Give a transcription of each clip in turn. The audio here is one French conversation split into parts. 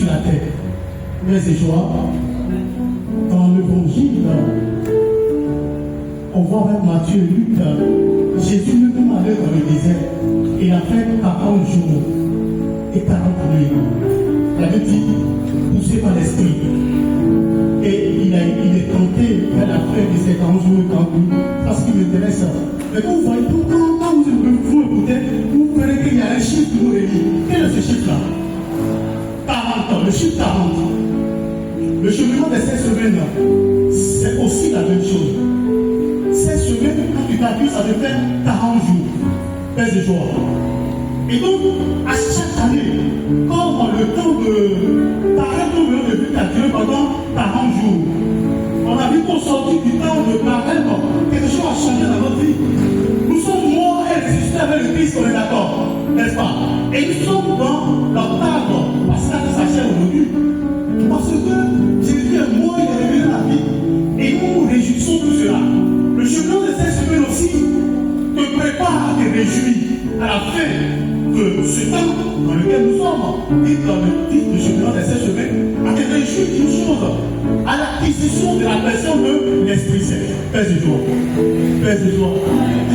sur la terre. Mais c'est joie. Dans l'évangile, on voit avec Matthieu et Luc, Jésus lui-même allait dans le désert. Il a fait 40 jours et 40 nuits. Il avait dit, poussé par l'esprit. Et il est tenté vers la fin de ces 40 jours et 40 nuits parce qu'il m'intéresse. Mais quand vous voyez, quand vous écoutez, vous verrez qu'il y a un chiffre qui nous relie. Quel est ce chiffre-là? 40, le chiffre 40. Le cheminement de ces semaines, c'est aussi la même chose. Ces semaines, quand tu calcules, ça te fait 40 jours. Pèse de joie. Et donc, à chaque année, comme le temps de pareil, nous venons de vivre calculer pendant 40 jours, on a vu qu'au sortir du temps de pareil, quelque chose a changé dans notre vie. Nous sommes morts et ressuscités avec le Christ, on est d'accord, n'est-ce pas? Et nous sommes dans l'octave pascal de sa chair aujourd'hui. Parce que Jésus est mort, il est revenu à la vie. Et nous nous réjouissons de cela. Le chemin de cette semaine aussi te prépare à te réjouir à la fin de ce temps dans lequel nous sommes. Et dans le titre de chemin de cette semaine, à te réjouir d'une chose, à l'acquisition de la personne de l'Esprit Saint. Père de joie. Père de joie.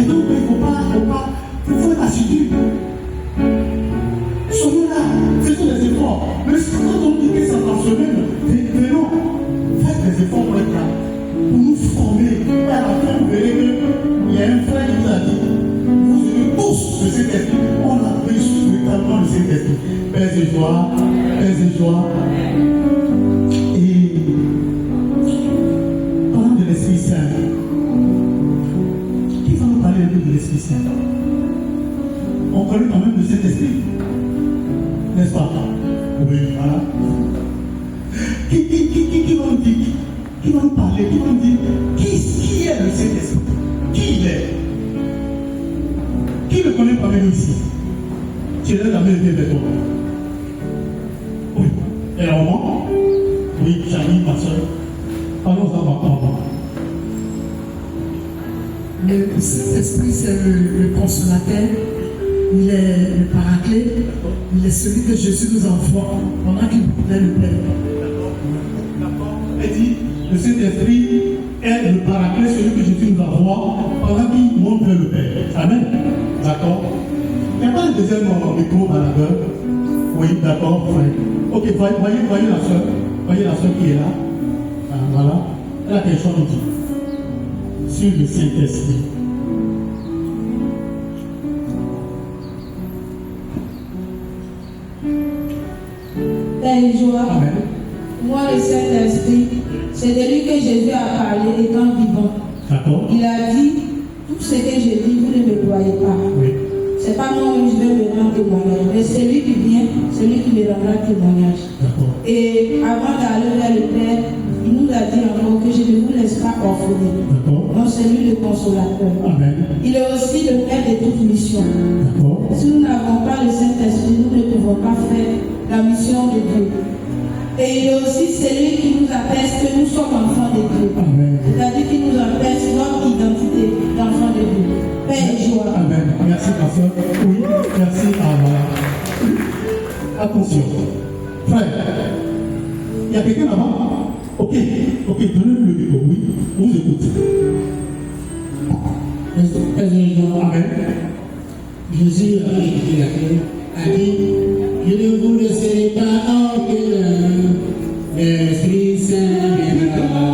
Et donc, il ne faut pas être assidu. Soyons là, faisons des efforts. Mais quand on dit que ça dans semaine, venons, faites des efforts pour être là, pour nous former. Et à la fin, vous verrez qu'il y a un frère qui nous a dit, vous aimez tous le Saint-Esprit. On a reçu véritablement le Saint-Esprit. Père de joie, Père de joie. Et parlant de l'Esprit Saint, qui va nous parler un peu de l'Esprit Saint? On connaît quand même le Saint-Esprit. N'est-ce pas? Oui, voilà. Qui va nous dire, qui va nous parler, qui va nous dire qui est le Saint-Esprit? Qui il est? Qui le connaît parmi nous ici? Tu es la même de toi. Oui. Et la maman? Oui, Jamie, ma soeur. Allons-en maintenant. Le Saint-Esprit, c'est le consolateur. Il est le paraclet, il est celui que Jésus nous envoie pendant qu'il voulait le Père. D'accord. Elle dit, le Saint-Esprit est le paraclet, celui que Jésus nous envoie pendant qu'il montre le Père. Amen. D'accord. Il n'y a pas un deuxième micro baladeur. Oui, d'accord, frère. Ok, voyez la soeur. Voyez la soeur qui est là. Ah, voilà. Elle a quelque chose à nous dire sur le Saint-Esprit. Joie. Amen. Moi, le Saint-Esprit, c'est de lui que Jésus a parlé étant vivant. D'accord. Il a dit, tout ce que je dis, vous ne me croyez pas. Oui. C'est pas moi qui vais me rendre témoignage, mais c'est lui qui vient, celui qui me rendra témoignage. D'accord. Et avant d'aller vers le Père, il nous a dit encore que je ne vous laisse pas orphelin. D'accord. Donc c'est lui le consolateur. Amen. Il est aussi le Père de toute mission. D'accord. Si nous n'avons pas le Saint-Esprit, nous ne pouvons pas faire la mission de Dieu. Et il est aussi celui qui nous atteste que nous sommes enfants de Dieu. Amen. C'est-à-dire qu'il nous atteste notre identité d'enfants de Dieu. Père et joie. Amen. Merci, ma soeur. Oui, merci. Attention. Frère, il y a quelqu'un là-bas? Ok, donnez-lui le micro. Oui, on vous écoute. Amen. Jésus a dit, je ne vous laisserai pas orphelin, l'Esprit Saint viendra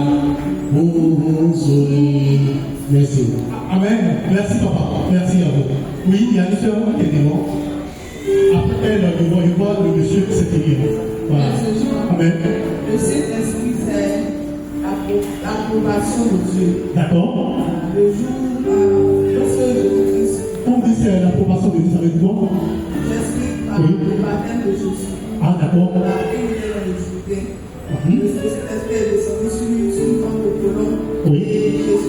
pour vous sauver. Merci. Amen. Merci, papa. Merci à vous. Oui, il y a une soeur qui est devant. Après elle, je vois le monsieur qui s'est élevé. Voilà. Amen. Le Saint-Esprit, c'est l'approbation de Dieu. D'accord. Le jour, lorsque Jésus-Christ, Quand on dit c'est l'approbation de Dieu, ça veut dire quoi? j'explique par Oui. le baptême de Jésus. Ah, d'accord. On a fait une dans le Jourdain. Le Saint-Esprit est descendu sur une forme de colombe. Oui. Et Dieu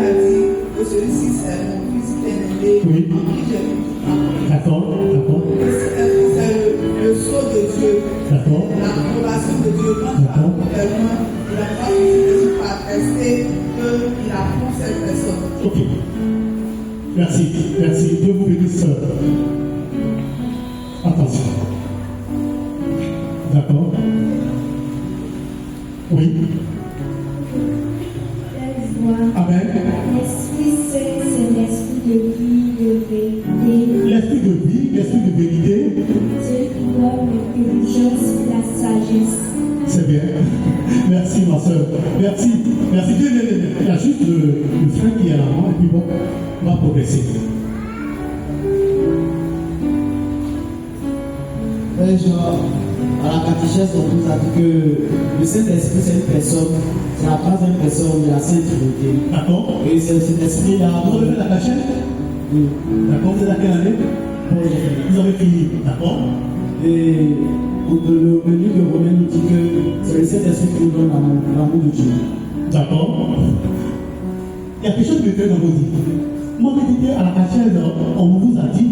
a dit que celui-ci c'est mon fils bien-aimé, Oui. en qui j'ai mis toute ma confiance. D'accord. Le Saint-Esprit, c'est le sceau de Dieu. D'accord. L'approbation de Dieu. Quand tu as tellement, il n'a pas suffi de attester qu'il apprend cette personne. Ok. Merci. Dieu vous bénisse. Attention. D'accord. Oui. Amen. L'Esprit Saint, c'est l'esprit de vie, de vérité. L'esprit de vie, l'esprit de vérité. Dieu qui donne l'intelligence et la sagesse. C'est bien. Merci, ma soeur. Merci. Merci. Il y a juste le frère qui est là, et puis bon, on va progresser. Genre, à la catéchèse, on nous a dit que le Saint-Esprit, c'est une personne, c'est la troisième personne de la Sainte Trinité. D'accord. Et c'est cet esprit-là. Vous avez fait la cachette? Oui. D'accord. Vous êtes à quelle année? Vous avez fini. D'accord. Et le livre de Romains nous dit que c'est le Saint-Esprit qui nous donne l'amour de Dieu. D'accord. Il y a quelque chose qui me fait dans vos vies. Moi, quand j'étais à la cachette, on vous a dit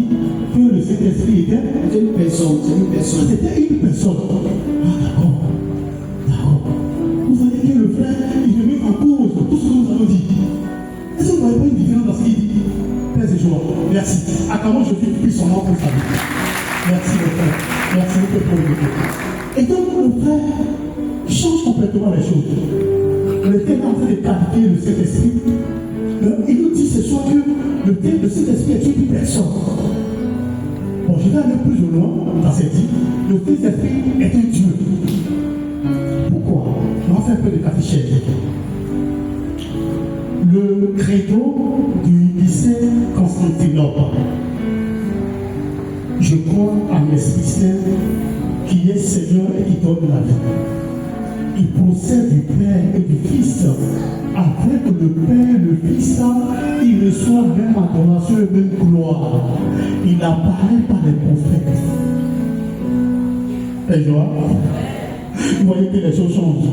que le Saint-Esprit était C'est une personne, c'est une personne. C'était une personne. Ah, d'accord. D'accord. Vous voyez que le frère, il remet en cause tout ce que nous avons dit. Est-ce que vous ne voyez pas une différence dans ce qu'il dit? Père et joie. Merci. À comment je suis plus son nom pour sa vie. Merci, le frère. Merci beaucoup pour le frère. Et donc, le frère change complètement les choses. Le frère est en train de qualifier le Saint-Esprit. Il nous dit ce soir que le thème de Saint-Esprit est une personne. Bon, je vais aller plus au loin dans cette vie. Le Saint-Esprit est un Dieu. Pourquoi? On va faire un peu de catéchèse. Le credo du lycée Constantinople. Je crois en l'Esprit Saint qui est Seigneur et qui donne la vie. Il procède du Père et du Fils. Avec le Père, le Fils, il reçoit même adoration et même gloire. Il apparaît par les prophètes. Et joie. Vous voyez que les choses changent.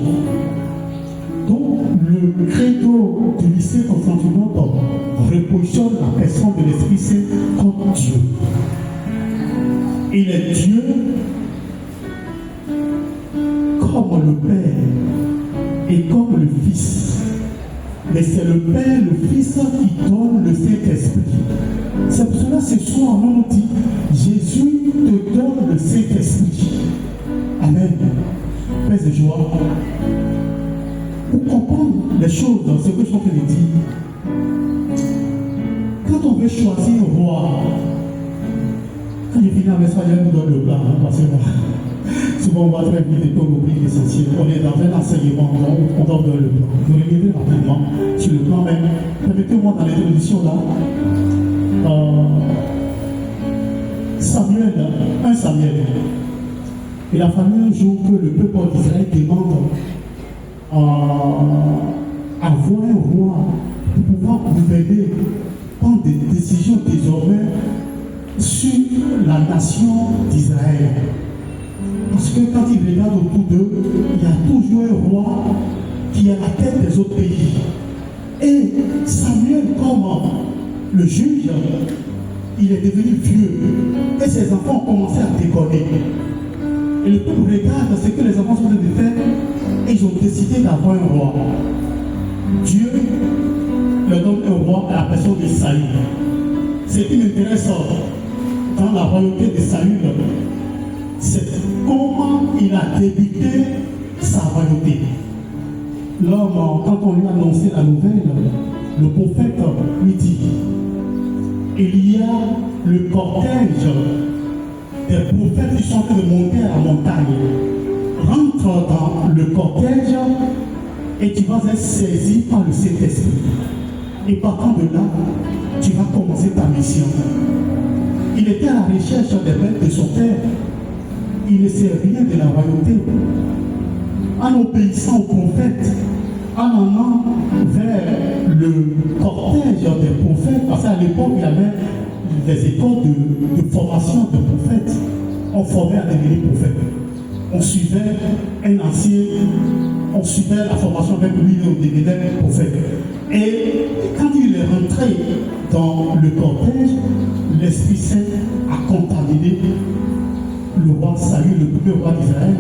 Donc, le credo du lycée Constantinople repositionne la personne de l'Esprit Saint comme Dieu. Il est Dieu comme le Père et comme le Fils. Mais c'est le Père, le Fils qui donne le Saint-Esprit. C'est pour cela ce soir, on nous dit, Jésus te donne le Saint-Esprit. Amen. Père et joie. Pour comprendre les choses dans ce que je suis en train de dire, quand on veut choisir un roi, quand je finis avec ça, je vous donne le blanc, parce que souvent on va très vite et on oublie l'essentiel. On est dans un enseignement, on doit donner le plan. Je vais reviendrai rapidement sur le plan même. Permettez-moi dans l'introduction là. Samuel, un Samuel. Il a fallu un jour que le peuple d'Israël demande à avoir un roi pour pouvoir gouverner, prendre des décisions désormais sur la nation d'Israël. Parce que quand ils regardent autour d'eux, il y a toujours un roi qui est à la tête des autres pays. Et Samuel, comme le juge, il est devenu vieux. Et ses enfants ont commencé à déconner. Et le peuple regarde ce que les enfants sont en train de faire. Et ils ont décidé d'avoir un roi. Dieu leur donne un roi à la personne de Saül. Ce qui m'intéresse dans la royauté de Saül, c'est comment il a débuté sa royauté. L'homme, quand on lui a annoncé la nouvelle, le prophète lui dit, il y a le cortège des prophètes qui sont en train de monter à la montagne. Rentre dans le cortège et tu vas être saisi par le Saint-Esprit. Et partant de là, tu vas commencer ta mission. Il était à la recherche des bêtes de son père. Il ne sait rien de la royauté. En obéissant au prophète, en allant vers le cortège des prophètes, parce qu'à l'époque, il y avait des écoles de formation de prophètes. On formait à devenir prophète. On suivait un ancien, on suivait la formation avec lui, on devenait prophète. Et quand il est rentré dans le cortège, l'Esprit Saint a contaminé le roi Saül, le premier roi d'Israël,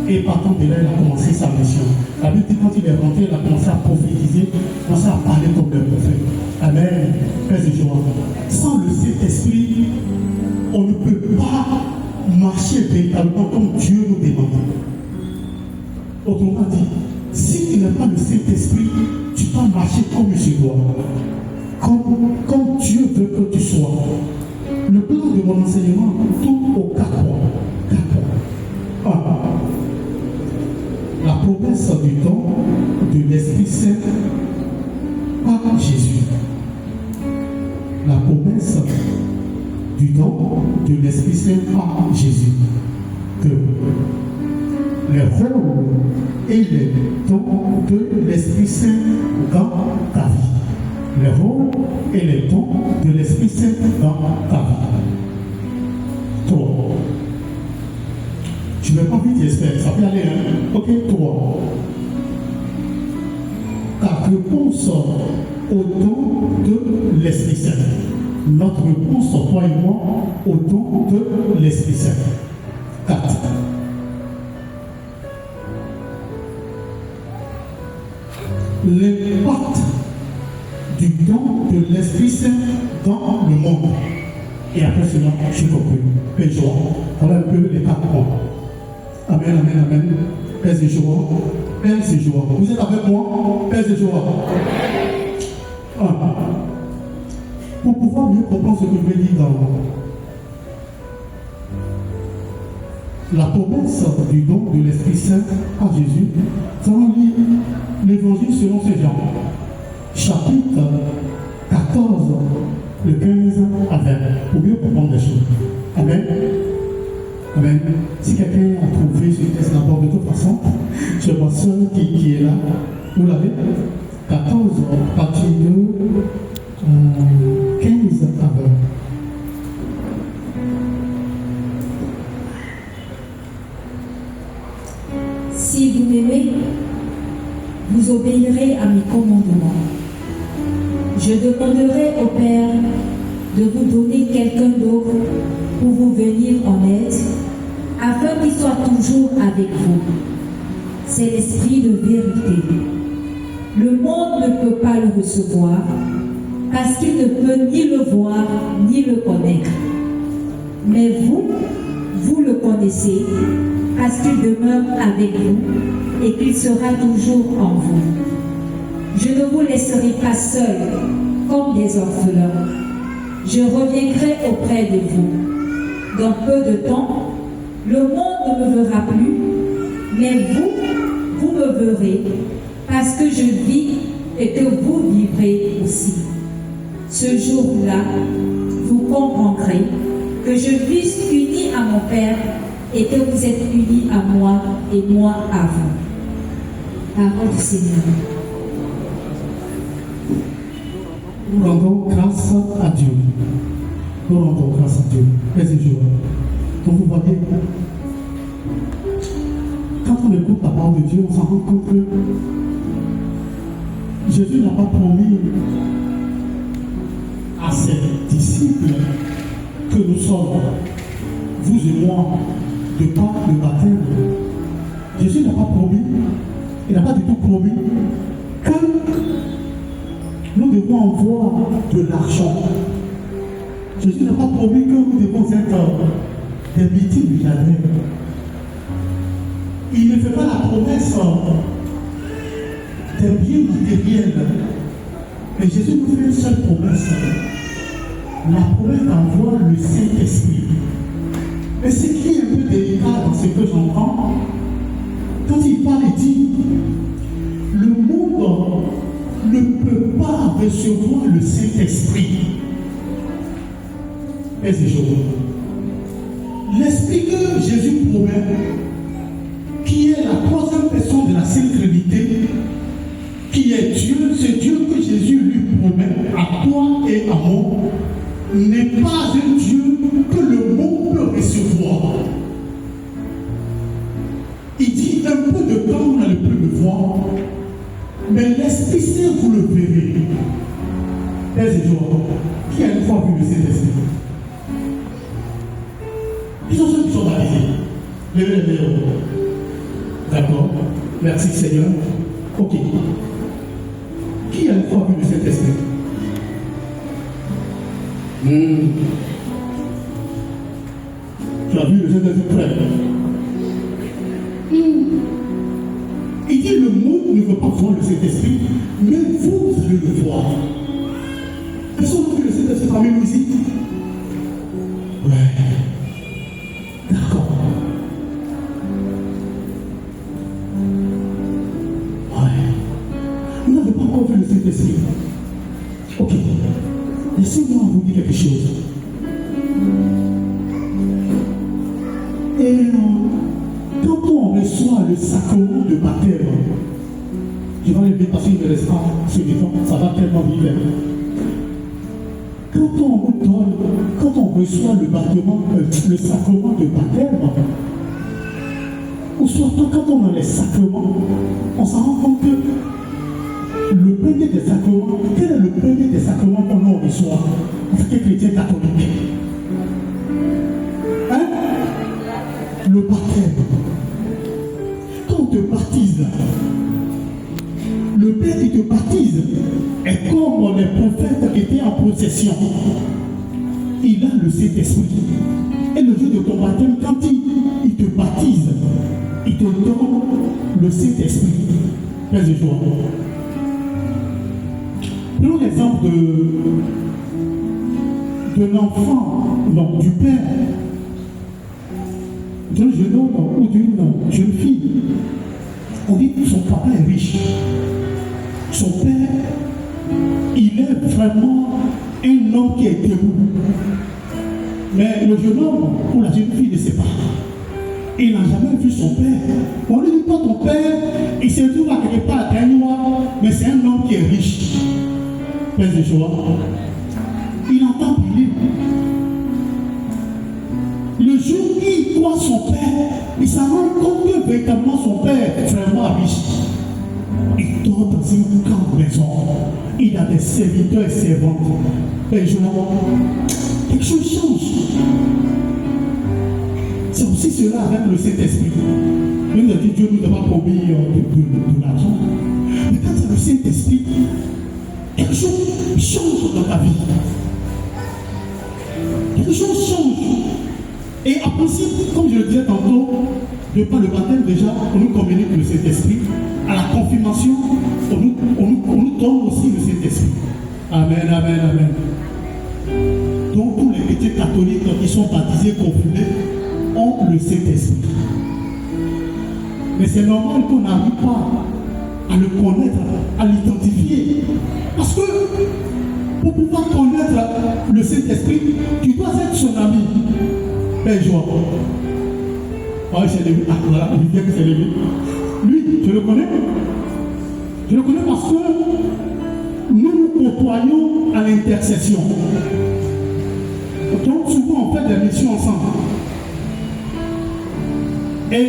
et partant de là, il a commencé sa mission. La Bible dit quand il est rentré, il a commencé à prophétiser, commencé à parler comme le prophète. Amen. Père de joie. Sans le Saint-Esprit, on ne peut pas marcher véritablement comme Dieu nous demande. Autrement dit, si tu n'as pas le Saint-Esprit, tu vas marcher comme tu dois. Comme Dieu veut que tu sois. Le plan de mon enseignement tourne aux 4 points. 4 points. 1. La promesse du don de l'Esprit Saint par Jésus. La promesse du don de l'Esprit Saint par Jésus. 2. Les rôles et les dons de l'Esprit Saint dans ta vie. Les rôles et les dons de l'Esprit Saint dans ta vie. 3. Je ne vais pas vite, j'espère. Ça peut aller, hein? Ok, 3. Ta réponse au don de l'Esprit Saint. Notre réponse, toi et moi, au don de l'Esprit Saint. 4. L'impact du don de l'Esprit Saint dans le monde. Et après cela, je conclue. Père Joie, voilà un peu les 4 points. Amen, amen, amen. Père Joie, Père Joie. Vous êtes avec moi? Père Joie. 1. Pour pouvoir mieux comprendre ce que je vais dire dans la promesse du don de l'Esprit Saint par Jésus, nous allons lire l'Évangile selon Saint Jean, chapitre 14, le 15 à 20, pour mieux comprendre les choses. Amen. Amen. Si quelqu'un a trouvé ce texte d'abord, de toute façon, c'est ma soeur qui est là. Vous l'avez? 14, partie 2, 15 à 20. Si vous m'aimez, vous obéirez à mes commandements. Je demanderai au Père de vous donner quelqu'un d'autre pour vous venir en aide, afin qu'il soit toujours avec vous. C'est l'Esprit de vérité. Le monde ne peut pas le recevoir, parce qu'il ne peut ni le voir, ni le connaître. Mais vous, vous le connaissez, parce qu'il demeure avec vous et qu'il sera toujours en vous. Je ne vous laisserai pas seuls comme des orphelins. Je reviendrai auprès de vous. Dans peu de temps, le monde ne me verra plus, mais vous, vous me verrez, parce que je vis et que vous vivrez aussi. Ce jour-là, vous comprendrez que je vis uni à mon Père et que vous êtes unis à moi et moi à vous. Parole du Seigneur. Nous rendons grâce à Dieu. Nous rendons grâce à Dieu. Père et joie. Donc vous voyez, quand on écoute la parole de Dieu, on s'en rend compte que Jésus n'a pas promis à ses disciples que nous sommes, vous et moi, de par le baptême. Jésus n'a pas promis, il n'a pas du tout promis que nous devons avoir de l'argent. Jésus n'a pas promis que nous devons être des multimillionnaires. Il ne fait pas la promesse des biens matériels. Mais Jésus nous fait une seule promesse. La promesse d'envoi le Saint-Esprit. Mais ce qui est un peu délicat dans ce que j'entends, quand il parle, il dit, le monde ne peut pas recevoir le Saint-Esprit. Et c'est chaud. L'Esprit que Jésus promet, qui est la troisième personne de la Sainte Trinité, qui est Dieu, c'est Dieu que Jésus lui promet à toi et à moi, n'est pas un Dieu que le monde peut recevoir. Il dit un peu de temps, vous n'allez plus le voir, mais l'Esprit Saint, vous le verrez. Père et joie, qui a une fois vu le Saint-Esprit? Qui sont ceux qui sont baptisés? Levez les mains. D'accord? Merci Seigneur. Ok. Qui a une fois vu le Saint-Esprit? Tu as vu le Saint-Esprit près? Il dit le monde ne veut pas voir le Saint-Esprit, mais vous allez le voir. Personne n'a vu le Saint-Esprit parmi nous ici? Ouais. D'accord. Ouais. Vous n'avez pas encore vu le Saint-Esprit. Ok. Laissez-moi vous dire quelque chose. Et quand on reçoit le sacrement de baptême, je vais le dire parce qu'il ne reste pas ce temps, ça va tellement vite. Quand on reçoit le sacrement de baptême, ou surtout quand on a les sacrements, on s'en rend compte que le premier des sacrements, quel est le premier des sacrements qu'on reçoit en tant que chrétien catholique? Hein? Le baptême. Quand on te baptise, le Père qui te baptise est comme les prophètes qui étaient en possession. Il a le Saint-Esprit. Et le jour de ton baptême, quand il te baptise, il te donne le Saint-Esprit. Père de joie. Prenons l'exemple de l'enfant, du père, d'un jeune homme ou d'une jeune fille. On dit que son papa est riche. Son père, il est vraiment un homme qui est debout. Mais le jeune homme ou la jeune fille ne sait pas. Il n'a jamais vu son père. On lui dit pas ton père, il se trouve à quelque part à Taïwan, mais c'est un homme qui est riche. Père de joie. Il entend parler. Le jour où il voit son père, il s'en rend compte que véritablement son père est vraiment riche. Il dort dans une grande maison. Il a des serviteurs et servantes. Père de joie. Quelque chose change. C'est aussi cela avec le Saint-Esprit. Même si Dieu nous a pas promis de l'argent. Mais quand c'est le Saint-Esprit, quelque chose change dans ta vie. Quelque chose change. Et en principe, comme je le disais tantôt, de par le baptême déjà, on nous communique le Saint-Esprit. À la confirmation, on nous donne aussi le Saint-Esprit. Amen, amen, amen. Donc tous les chrétiens catholiques qui sont baptisés, confirmés, ont le Saint-Esprit. Mais c'est normal qu'on n'arrive pas à le connaître, à l'identifier. Parce que pour pouvoir connaître le Saint-Esprit, tu dois être son ami. Père Joie. Ah, c'est lui. Ah, voilà, il dit que c'est lui. Lui, je le connais. Je le connais parce que nous nous côtoyons à l'intercession. Donc souvent on fait des missions ensemble. Et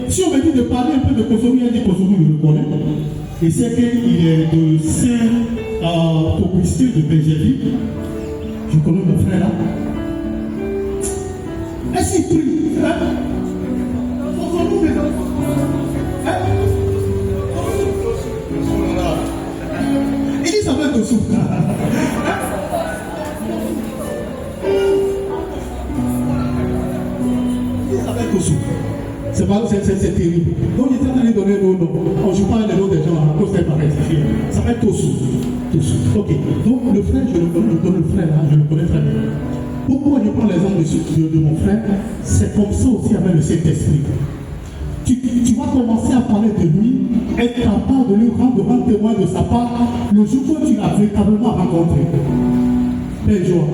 si on me dit de parler un peu de Kosovo, il y a des Kosovo, je le connais. Et c'est qu'il est de Saint-Augustin de Belgéville. Je connais mon frère là. Est-ce qu'il prie? Il dit ça va être au souffle. C'est terrible. Donc il est en train de donner nos noms. On ne joue pas les noms des gens à cause des parétifiés. Ça va être Tosu. Ok. Donc le frère, je le connais, le frère, je le connais très bien. Pourquoi je prends l'exemple de mon frère? C'est comme ça aussi avec le Saint-Esprit. Tu vas commencer à parler de lui, être capable de lui rendre témoin de sa part le jour où tu l'as véritablement rencontré. Père Joie.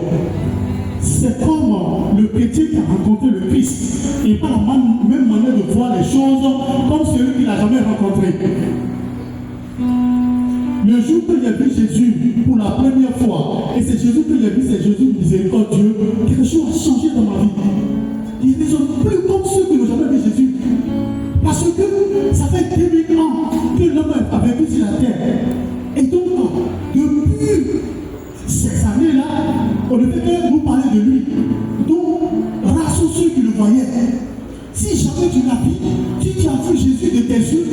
C'est comme le chrétien qui a rencontré le Christ. Il n'a pas la même manière de voir les choses comme celui qui ne l'a jamais rencontré. Le jour que j'ai vu Jésus pour la première fois, et c'est Jésus que j'ai vu, c'est Jésus miséricordieux, quelque chose a changé dans ma vie. Il ne sont plus comme ceux qui n'ont jamais vu Jésus. Parce que ça fait 2000 ans que l'homme a vécu sur la terre. Et donc, depuis ces années-là, on ne fait que nous parler de lui. Donc, rares sont ceux qui le voyaient. Si jamais tu l'as vu, si tu as vu Jésus de tes yeux,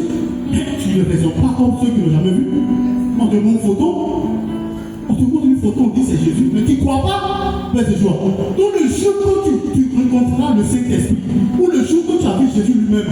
tu ne raisonnes pas comme ceux qui ne l'ont jamais vu. On te montre une photo, on dit c'est Jésus, mais tu ne crois pas, mais c'est joie. Donc le jour où tu rencontreras le Saint-Esprit, ou le jour où tu as vu Jésus lui-même,